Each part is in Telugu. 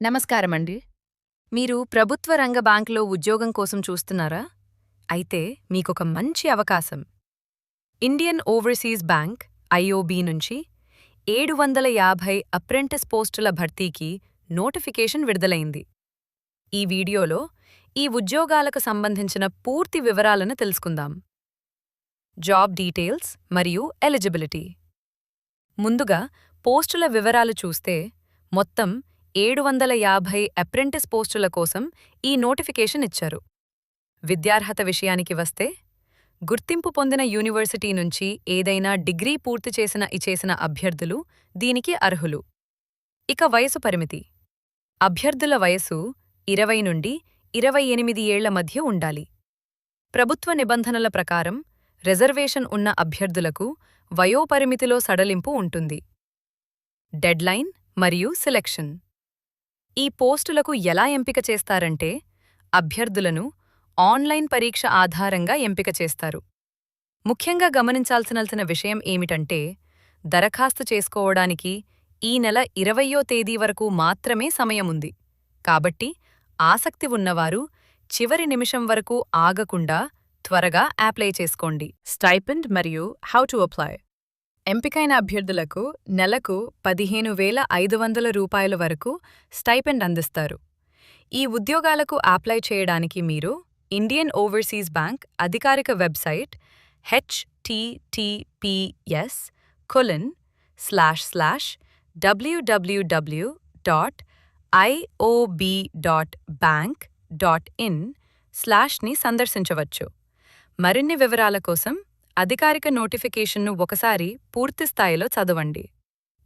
నమస్కారమండి. మీరు ప్రభుత్వ రంగ బ్యాంకులో ఉద్యోగం కోసం చూస్తున్నారా? అయితే మీకొక మంచి అవకాశం. ఇండియన్ ఓవర్సీస్ బ్యాంక్ ఐఓబీ నుంచి 750 అప్రెంటిస్ పోస్టుల భర్తీకి నోటిఫికేషన్ విడుదలైంది. ఈ వీడియోలో ఈ ఉద్యోగాలకు సంబంధించిన పూర్తి వివరాలను తెలుసుకుందాం. జాబ్ డీటెయిల్స్ మరియు ఎలిజిబిలిటీ. ముందుగా పోస్టుల వివరాలు చూస్తే మొత్తం 750 అప్రెంటిస్ పోస్టుల కోసం ఈ నోటిఫికేషన్ ఇచ్చారు. విద్యార్హత విషయానికి వస్తే గుర్తింపు పొందిన యూనివర్సిటీ నుంచి ఏదైనా డిగ్రీ పూర్తి చేసిన అభ్యర్థులు దీనికి అర్హులు. ఇక వయసు పరిమితి. అభ్యర్థుల వయసు 20 నుండి 28 ఏళ్ల మధ్య ఉండాలి. ప్రభుత్వ నిబంధనల ప్రకారం రిజర్వేషన్ ఉన్న అభ్యర్థులకు వయోపరిమితిలో సడలింపు ఉంటుంది. డెడ్లైన్ మరియు సెలెక్షన్. ఈ పోస్టులకు ఎలా ఎంపిక చేస్తారంటే అభ్యర్థులను ఆన్లైన్ పరీక్ష ఆధారంగా ఎంపిక చేస్తారు. ముఖ్యంగా గమనించాల్సిన విషయం ఏమిటంటే దరఖాస్తు చేసుకోవడానికి ఈ నెల 20వ తేదీ వరకు మాత్రమే సమయముంది. కాబట్టి ఆసక్తి ఉన్నవారు చివరి నిమిషం వరకు ఆగకుండా త్వరగా అప్లై చేసుకోండి. స్టైపెండ్ మరియు హౌ టు అప్లై. ఎంపికైన అభ్యర్థులకు నెలకు 15,500 రూపాయల వరకు స్టైపెండ్ అందిస్తారు. ఈ ఉద్యోగాలకు అప్లై చేయడానికి మీరు ఇండియన్ ఓవర్సీస్ బ్యాంక్ అధికారిక వెబ్సైట్ https://www.iob.bank.in/ని సందర్శించవచ్చు. మరిన్ని వివరాల కోసం అధికారిక నోటిఫికేషన్ను ఒకసారి పూర్తిస్థాయిలో చదవండి.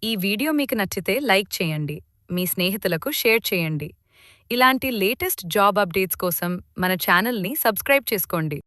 ఈ వీడియో మీకు నచ్చితే లైక్ చేయండి, మీ స్నేహితులకు షేర్ చేయండి. ఇలాంటి లేటెస్ట్ జాబ్ అప్డేట్స్ కోసం మన ఛానల్ని సబ్స్క్రైబ్ చేసుకోండి.